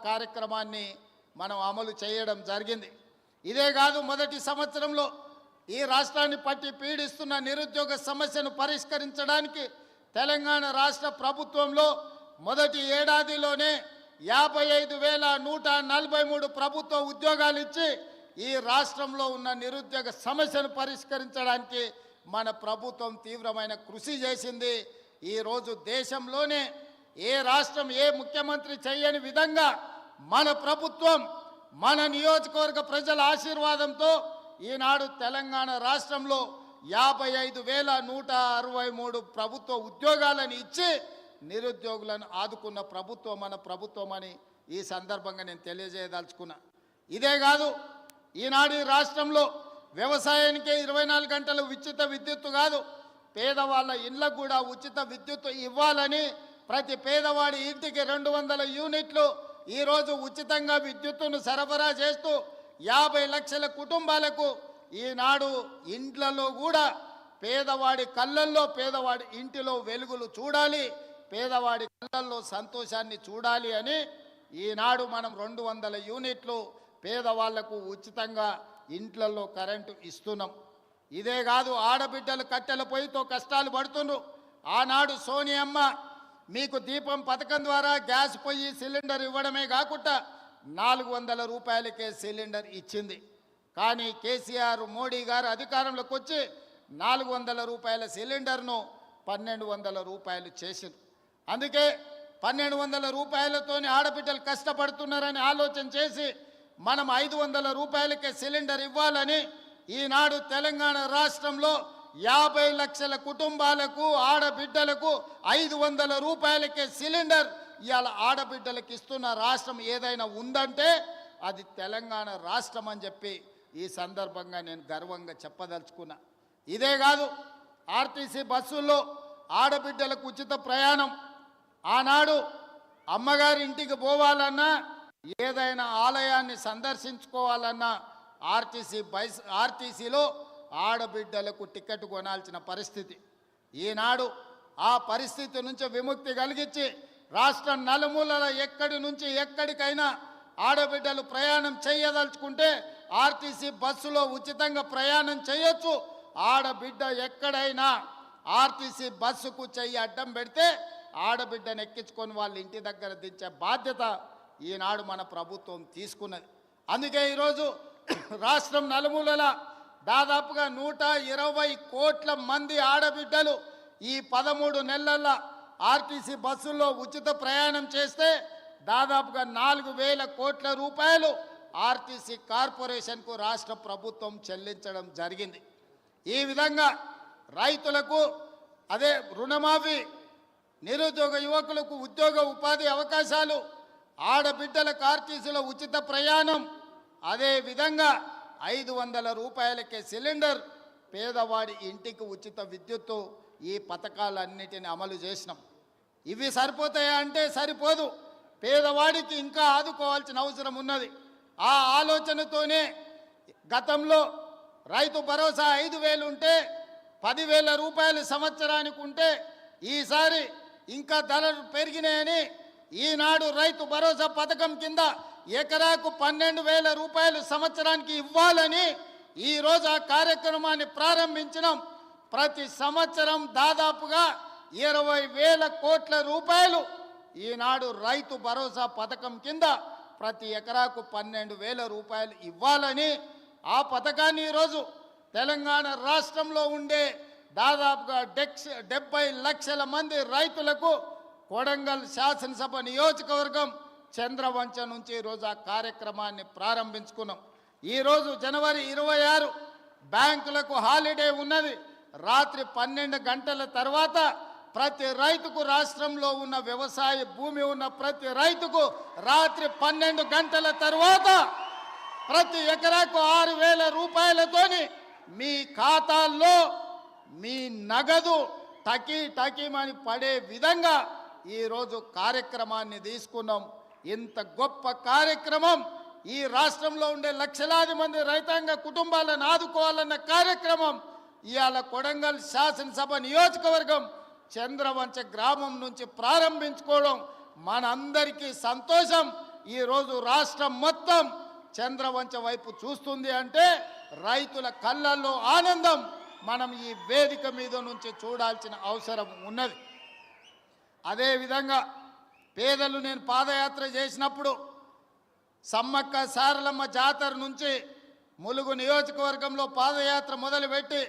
కార్యక్రమాన్ని మనం అమలు చేయడం జరిగింది. ఇదే కాదు, మొదటి సంవత్సరంలో ఈ రాష్ట్రాన్ని పట్టి పీడిస్తున్న నిరుద్యోగ సమస్యను పరిష్కరించడానికి తెలంగాణ రాష్ట్ర ప్రభుత్వంలో మొదటి ఏడాదిలోనే 55,143 ప్రభుత్వ ఉద్యోగాలు ఇచ్చి ఈ రాష్ట్రంలో ఉన్న నిరుద్యోగ సమస్యను పరిష్కరించడానికి మన ప్రభుత్వం తీవ్రమైన కృషి చేసింది. ఈరోజు దేశంలోనే ఏ రాష్ట్రం ఏ ముఖ్యమంత్రి చేయని విధంగా మన ప్రభుత్వం మన నియోజకవర్గ ప్రజల ఆశీర్వాదంతో ఈనాడు తెలంగాణ రాష్ట్రంలో 55,163 ప్రభుత్వ ఉద్యోగాలను ఇచ్చి నిరుద్యోగులను ఆదుకున్న ప్రభుత్వం మన ప్రభుత్వం అని ఈ సందర్భంగా నేను తెలియజేయదలుచుకున్నా. ఇదే కాదు, ఈనాడు రాష్ట్రంలో వ్యవసాయానికే 24 గంటలు ఉచిత విద్యుత్తు కాదు, పేదవాళ్ళ ఇళ్లకు కూడా ఉచిత విద్యుత్తు ఇవ్వాలని ప్రతి పేదవాడి ఇంటికి 200 యూనిట్లు ఈరోజు ఉచితంగా విద్యుత్తును సరఫరా చేస్తూ 50 లక్షల కుటుంబాలకు ఈనాడు ఇండ్లలో కూడా పేదవాడి కళ్ళల్లో పేదవాడి ఇంటిలో వెలుగులు చూడాలి, పేదవాడి కళ్ళల్లో సంతోషాన్ని చూడాలి అని ఈనాడు మనం 200 యూనిట్లు పేదవాళ్లకు ఉచితంగా ఇంట్లలో కరెంటు ఇస్తున్నాం. ఇదే కాదు, ఆడబిడ్డలు కట్టెల పొయ్యితో కష్టాలు పడుతున్నారు. ఆనాడు సోనియమ్మ మీకు దీపం పథకం ద్వారా గ్యాస్ పొయ్యి సిలిండర్ ఇవ్వడమే కాకుండా 400 రూపాయలకే సిలిండర్ ఇచ్చింది. కానీ కేసీఆర్ మోడీ గారు అధికారంలోకి వచ్చి 400 రూపాయల సిలిండర్ను 1200 రూపాయలు చేసింది. అందుకే 1200 రూపాయలతోనే ఆడబిడ్డలు కష్టపడుతున్నారని ఆలోచన చేసి మనం 500 రూపాయలకే సిలిండర్ ఇవ్వాలని ఈనాడు తెలంగాణ రాష్ట్రంలో 50 లక్షల కుటుంబాలకు ఆడబిడ్డలకు 500 రూపాయలకే సిలిండర్ ఇవాళ ఆడబిడ్డలకు ఇస్తున్న రాష్ట్రం ఏదైనా ఉందంటే అది తెలంగాణ రాష్ట్రం అని చెప్పి ఈ సందర్భంగా నేను గర్వంగా చెప్పదలుచుకున్నా. ఇదే కాదు, ఆర్టీసీ బస్సుల్లో ఆడబిడ్డలకు ఉచిత ప్రయాణం. ఆనాడు అమ్మగారి ఇంటికి పోవాలన్నా ఏదైనా ఆలయాన్ని సందర్శించుకోవాలన్నా ఆర్టీసీలో ఆడబిడ్డలకు టికెట్ కొనాల్సిన పరిస్థితి. ఈనాడు ఆ పరిస్థితి నుంచి విముక్తి కలిగించి రాష్ట్రం నలుమూలల ఎక్కడి నుంచి ఎక్కడికైనా ఆడబిడ్డలు ప్రయాణం చేయదలుచుకుంటే ఆర్టీసీ బస్సులో ఉచితంగా ప్రయాణం చేయొచ్చు. ఆడబిడ్డ ఎక్కడైనా ఆర్టీసీ బస్సుకు చెయ్యి అడ్డం పెడితే ఆడబిడ్డను ఎక్కించుకొని వాళ్ళ ఇంటి దగ్గర దించే బాధ్యత ఈనాడు మన ప్రభుత్వం తీసుకున్నది. అందుకే ఈరోజు రాష్ట్రం నలుమూలల దాదాపుగా 120 కోట్ల మంది ఆడబిడ్డలు ఈ 13 నెలల ఆర్టీసీ బస్సుల్లో ఉచిత ప్రయాణం చేస్తే దాదాపుగా 4,000 కోట్ల రూపాయలు ఆర్టీసీ కార్పొరేషన్కు రాష్ట్ర ప్రభుత్వం చెల్లించడం జరిగింది. ఈ విధంగా రైతులకు అదే రుణమాఫీ, నిరుద్యోగ యువకులకు ఉద్యోగ ఉపాధి అవకాశాలు, ఆడబిడ్డలకు ఆర్టీసీలో ఉచిత ప్రయాణం, అదే విధంగా 500 రూపాయలకే సిలిండర్, పేదవాడి ఇంటికి ఉచిత విద్యుత్తు, ఈ పథకాలన్నిటిని అమలు చేసినాం. ఇవి సరిపోతాయా అంటే సరిపోదు, పేదవాడికి ఇంకా ఆదుకోవాల్సిన అవసరం ఉన్నది. ఆ ఆలోచనతోనే గతంలో రైతు భరోసా 5,000 ఉంటే 10,000 రూపాయలు సంవత్సరానికి ఉంటే ఈసారి ఇంకా ధరలు పెరిగినాయని ఈనాడు రైతు భరోసా పథకం కింద ఎకరాకు 12,000 రూపాయలు సంవత్సరానికి ఇవ్వాలని ఈరోజు ఆ కార్యక్రమాన్ని ప్రారంభించినాం. ప్రతి సంవత్సరం దాదాపుగా 20,000 కోట్ల రూపాయలు ఈనాడు రైతు భరోసా పథకం కింద ప్రతి ఎకరాకు 12,000 రూపాయలు ఇవ్వాలని ఆ పథకాన్ని ఈరోజు తెలంగాణ రాష్ట్రంలో ఉండే దాదాపుగా 70 లక్షల మంది రైతులకు కొడంగల్ శాసనసభ నియోజకవర్గం చంద్రవంచ నుంచి ఈరోజు ఆ కార్యక్రమాన్ని ప్రారంభించుకున్నాం. ఈరోజు జనవరి 26 బ్యాంకులకు హాలిడే ఉన్నది. రాత్రి 12 గంటల తర్వాత ప్రతి రైతుకు, రాష్ట్రంలో ఉన్న వ్యవసాయ భూమి ఉన్న ప్రతి రైతుకు రాత్రి 12 గంటల తర్వాత ప్రతి ఎకరాకు 6,000 రూపాయలతోని మీ ఖాతాల్లో మీ నగదు టకీమని పడే విధంగా ఈరోజు కార్యక్రమాన్ని తీసుకున్నాం. ఇంత గొప్ప కార్యక్రమం, ఈ రాష్ట్రంలో ఉండే లక్షలాది మంది రైతాంగ కుటుంబాలను ఆదుకోవాలన్న కార్యక్రమం ఇవాళ కొడంగల్ శాసనసభ నియోజకవర్గం చంద్రవంచ గ్రామం నుంచి ప్రారంభించుకోవడం మనందరికీ సంతోషం. ఈరోజు రాష్ట్రం మొత్తం చంద్రవంచ వైపు చూస్తుంది అంటే రైతుల కళ్ళల్లో ఆనందం మనం ఈ వేదిక మీద నుంచి చూడాల్సిన అవసరం ఉన్నది. అదేవిధంగా పేదలు నేను పాదయాత్ర చేసినప్పుడు సమ్మక్క సారలమ్మ జాతర నుంచి ములుగు నియోజకవర్గంలో పాదయాత్ర మొదలుపెట్టి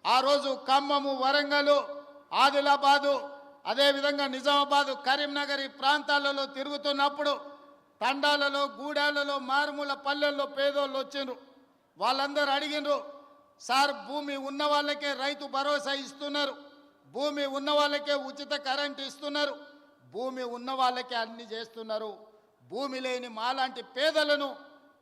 ఆ రోజు ఖమ్మము, వరంగల్, ఆదిలాబాదు, అదేవిధంగా నిజామాబాదు, కరీంనగర్ ఈ ప్రాంతాలలో తిరుగుతున్నప్పుడు తండాలలో, గూడాలలో, మారుమూల పల్లెల్లో పేదోళ్ళు వచ్చిండ్రు. వాళ్ళందరూ అడిగినరు, సార్ భూమి ఉన్న వాళ్ళకే రైతు భరోసా ఇస్తున్నారు, భూమి ఉన్న వాళ్ళకే ఉచిత కరెంట్ ఇస్తున్నారు, భూమి ఉన్న వాళ్ళకే అన్ని చేస్తున్నారు, భూమి లేని మాలాంటి పేదలను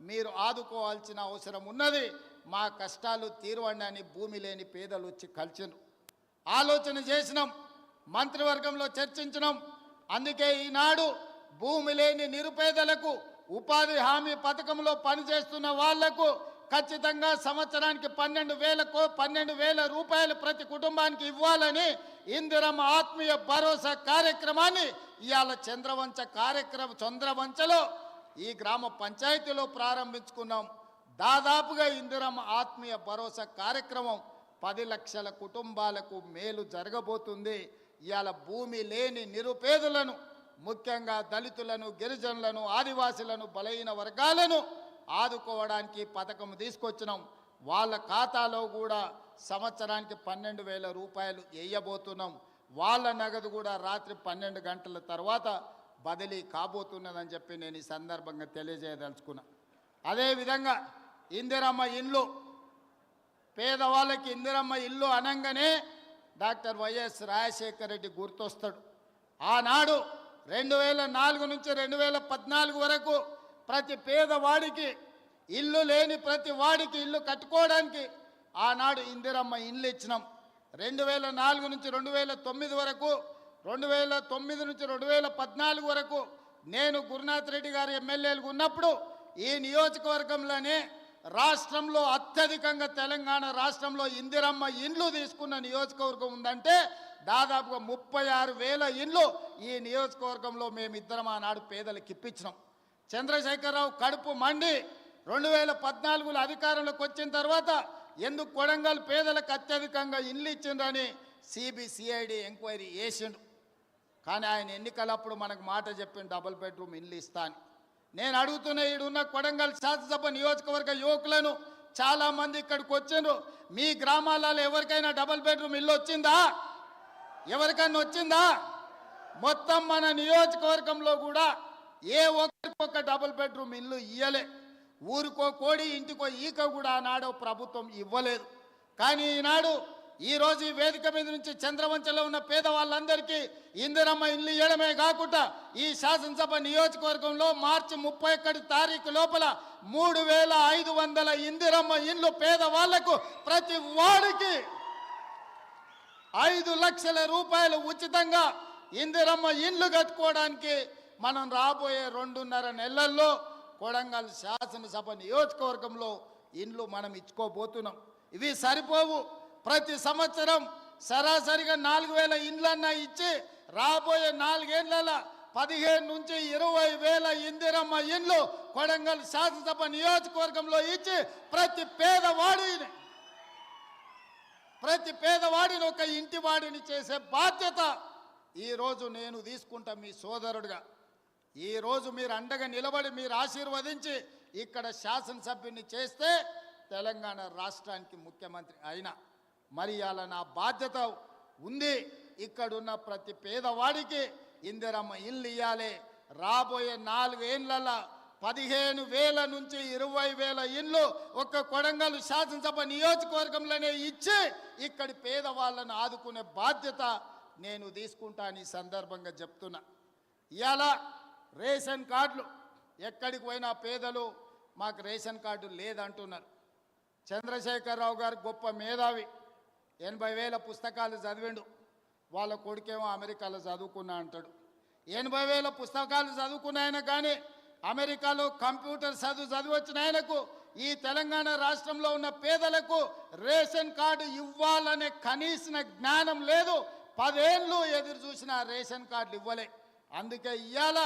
మీరు ఆదుకోవాల్సిన అవసరం ఉన్నది, మా కష్టాలు తీరవండి అని భూమి లేని పేదలు వచ్చి కలిసినారు. ఆలోచన చేసినాం, మంత్రివర్గంలో చర్చించినాం. అందుకే ఈనాడు భూమి లేని నిరుపేదలకు ఉపాధి హామీ పథకంలో పనిచేస్తున్న వాళ్లకు ఖచ్చితంగా సంవత్సరానికి 12,000 రూపాయలు ప్రతి కుటుంబానికి ఇవ్వాలని ఇందిరమ్మ ఆత్మీయ భరోసా కార్యక్రమాన్ని ఇవాళ చంద్రవంచలో ఈ గ్రామ పంచాయతీలో ప్రారంభించుకున్నాం. దాదాపుగా ఇందిరమ్మ ఆత్మీయ భరోసా కార్యక్రమం 10 లక్షల కుటుంబాలకు మేలు జరగబోతుంది. ఇవాళ భూమి లేని నిరుపేదలను, ముఖ్యంగా దళితులను, గిరిజనులను, ఆదివాసులను, బలహీన వర్గాలను ఆదుకోవడానికి పథకం తీసుకొచ్చినాం. వాళ్ళ ఖాతాలో కూడా సంవత్సరానికి 12,000 రూపాయలు వేయబోతున్నాం. వాళ్ళ నగదు కూడా రాత్రి 12 గంటల తర్వాత బదిలీ కాబోతున్నదని చెప్పి నేను ఈ సందర్భంగా తెలియజేయదలుచుకున్నా. అదేవిధంగా ఇందిరమ్మ ఇల్లు, పేదవాళ్ళకి ఇందిరమ్మ ఇల్లు అనగానే డాక్టర్ వైఎస్ రాజశేఖర రెడ్డి గుర్తొస్తాడు. ఆనాడు 2004 నుంచి 2014 వరకు ప్రతి పేదవాడికి ఇల్లు లేని ప్రతి వాడికి ఇల్లు కట్టుకోవడానికి ఆనాడు ఇందిరమ్మ ఇల్లు ఇచ్చినాం. 2004 నుంచి 2009 వరకు, 2009 నుంచి 2014 వరకు నేను గురునాథ్ రెడ్డి గారు ఎమ్మెల్యేలుగా ఉన్నప్పుడు ఈ నియోజకవర్గంలోనే రాష్ట్రంలో అత్యధికంగా తెలంగాణ రాష్ట్రంలో ఇందిరమ్మ ఇండ్లు తీసుకున్న నియోజకవర్గం ఉందంటే దాదాపుగా 36,000 ఇండ్లు ఈ నియోజకవర్గంలో మేమిద్దరం ఆనాడు పేదలకు ఇప్పించినాం. చంద్రశేఖరరావు కడుపు మండి 2014లో అధికారంలోకి వచ్చిన తర్వాత ఎందుకు కొడంగల్ పేదలకు అత్యధికంగా ఇండ్లు ఇచ్చిండ్రని సిబిసిఐడి ఎంక్వైరీ చేసిండు. కానీ ఆయన ఎన్నికలప్పుడు మనకు మాట చెప్పిన డబుల్ బెడ్రూమ్ ఇల్లు ఇస్తా అని. నేను అడుగుతున్న ఈడున్న కొడంగల్ శాసనసభ నియోజకవర్గ యువకులను చాలామంది ఇక్కడికి వచ్చిండ్రు. మీ గ్రామాలలో ఎవరికైనా డబుల్ బెడ్రూమ్ ఇల్లు వచ్చిందా? ఎవరికైనా వచ్చిందా? మొత్తం మన నియోజకవర్గంలో కూడా ఏ ఒక్కరికొక్క డబుల్ బెడ్రూమ్ ఇల్లు ఇయ్యలే. ఊరికో కోడి, ఇంటికో ఈక కూడా ఆనాడు ప్రభుత్వం ఇవ్వలేదు. కానీ ఈనాడు ఈరోజు ఈ వేదిక మీద నుంచి చంద్రవంచలో ఉన్న పేదవాళ్ళందరికీ ఇందిరమ్మ ఇల్లు ఇవ్వడమే కాకుండా ఈ శాసనసభ నియోజకవర్గంలో మార్చి 31 తారీఖు లోపల 3,500 ఇందిరమ్మ ఇల్లు పేదవాళ్లకు ప్రతి వాడికి 5 లక్షల రూపాయలు ఉచితంగా ఇందిరమ్మ ఇల్లు కట్టుకోవడానికి మనం రాబోయే 2.5 నెలల్లో కొడంగల్ శాసనసభ నియోజకవర్గంలో ఇండ్లు మనం ఇచ్చుకోబోతున్నాం. ఇవి సరిపోవు. ప్రతి సంవత్సరం సరాసరిగా 4,000 ఇండ్లన్నా ఇచ్చి రాబోయే 4 ఏళ్లలో 15 నుంచి 20,000 ఇందిరమ్మ ఇండ్లు కొడంగల్ శాసనసభ నియోజకవర్గంలో ఇచ్చి ప్రతి పేదవాడిని ఒక ఇంటి వాడిని చేసే బాధ్యత ఈరోజు నేను తీసుకుంటా మీ సోదరుడిగా. ఈరోజు మీరు అండగా నిలబడి మీరు ఆశీర్వదించి ఇక్కడ శాసనసభ్యుని చేస్తే తెలంగాణ రాష్ట్రానికి ముఖ్యమంత్రి అయినా మరి అలా నా బాధ్యత ఉంది. ఇక్కడున్న ప్రతి పేదవాడికి ఇందిరమ్మ ఇల్లు ఇవ్వాలి. రాబోయే 4 ఏళ్లలో 15,000 నుంచి 20,000 ఇండ్లు ఒక్క కొడంగల్ శాసనసభ నియోజకవర్గంలోనే ఇచ్చి ఇక్కడి పేదవాళ్ళను ఆదుకునే బాధ్యత నేను తీసుకుంటాను ఈ సందర్భంగా చెప్తున్నా. ఇవాళ రేషన్ కార్డులు ఎక్కడికి పోయినా పేదలు మాకు రేషన్ కార్డు లేదంటున్నారు. చంద్రశేఖరరావు గారు గొప్ప మేధావి, 80,000 పుస్తకాలు చదివిండు. వాళ్ళ కొడుకేమో అమెరికాలో చదువుకున్నా అంటాడు. 80,000 పుస్తకాలు చదువుకున్న ఆయన కానీ అమెరికాలో కంప్యూటర్ చదివొచ్చిన ఆయనకు ఈ తెలంగాణ రాష్ట్రంలో ఉన్న పేదలకు రేషన్ కార్డు ఇవ్వాలనే కనీస జ్ఞానం లేదు. 10 ఏళ్ళు ఎదురు చూసిన రేషన్ కార్డులు ఇవ్వలే. అందుకే ఇవాళ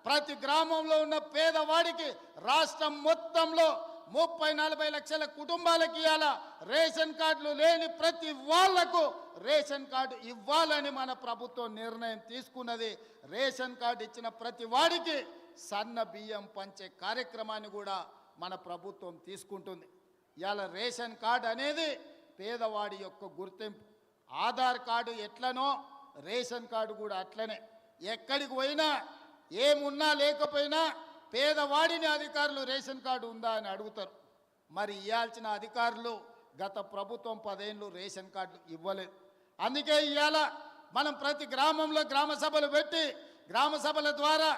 ప్రతి గ్రామంలో ఉన్న పేదవాడికి రాష్ట్రం మొత్తంలో 30-40 లక్షల కుటుంబాలకి ఇవాళ రేషన్ కార్డులు లేని ప్రతి వాళ్లకు రేషన్ కార్డు ఇవ్వాలని మన ప్రభుత్వం నిర్ణయం తీసుకున్నది. రేషన్ కార్డు ఇచ్చిన ప్రతి వాడికి సన్న బియ్యం పంచే కార్యక్రమాన్ని కూడా మన ప్రభుత్వం తీసుకుంటుంది. ఇవాళ రేషన్ కార్డు అనేది పేదవాడి యొక్క గుర్తింపు. ఆధార్ కార్డు ఎట్లనో రేషన్ కార్డు కూడా అట్లనే. ఎక్కడికి పోయినా ఏమున్నా లేకపోయినా పేదవాడిని అధికారులు రేషన్ కార్డు ఉందా అని అడుగుతారు. మరి ఇవ్వాల్సిన అధికారులు గత ప్రభుత్వం 10 ఏళ్ళు రేషన్ కార్డులు ఇవ్వలేదు. అందుకే ఇవాళ మనం ప్రతి గ్రామంలో గ్రామ సభలు పెట్టి గ్రామ సభల ద్వారా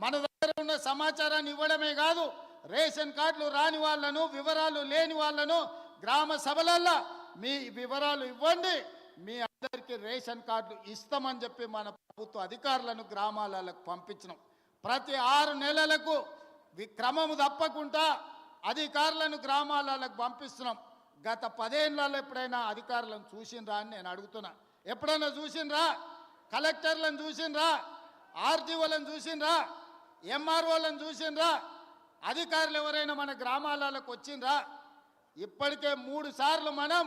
మన దగ్గర ఉన్న సమాచారాన్ని ఇవ్వడమే కాదు, రేషన్ కార్డులు రాని వాళ్ళను వివరాలు లేని వాళ్ళను గ్రామ సభలల్లో మీ వివరాలు ఇవ్వండి, మీ అందరికీ రేషన్ కార్డులు ఇస్తామని చెప్పి మన ప్రభుత్వ అధికారులను గ్రామాలకు పంపించినాం. ప్రతి 6 నెలలకు క్రమము తప్పకుండా అధికారులను గ్రామాలకు పంపిస్తున్నాం. గత 10 ఏళ్ళలో ఎప్పుడైనా అధికారులను చూసినరా అని నేను అడుగుతున్నా. ఎప్పుడైనా చూసినరా? కలెక్టర్లను చూసినరా? ఆర్టీఓలను చూసినరా? ఎంఆర్ఓలను చూసినరా? అధికారులు ఎవరైనా మన గ్రామాలకు వచ్చినరా? ఇప్పటికే 3 సార్లు మనం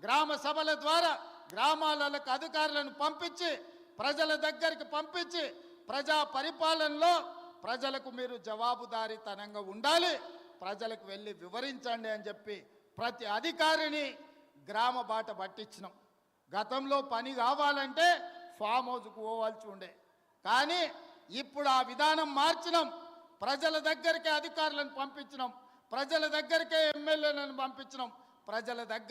గ్రామ సభల ద్వారా గ్రామాలకు అధికారులను పంపించి ప్రజల దగ్గరికి పంపించి ప్రజా పరిపాలనలో ప్రజలకు మీరు జవాబుదారీతనంగా ఉండాలి, ప్రజలకు వెళ్ళి వివరించండి అని చెప్పి ప్రతి అధికారిని గ్రామ బాట పట్టించినాం. గతంలో పని కావాలంటే ఫామ్ హౌస్కు పోవాల్సి ఉండే, కానీ ఇప్పుడు ఆ విధానం మార్చినాం. ప్రజల దగ్గరికే అధికారులను పంపించినాం, ప్రజల దగ్గరికే ఎమ్మెల్యేలను పంపించినాం, ప్రజల దగ్గర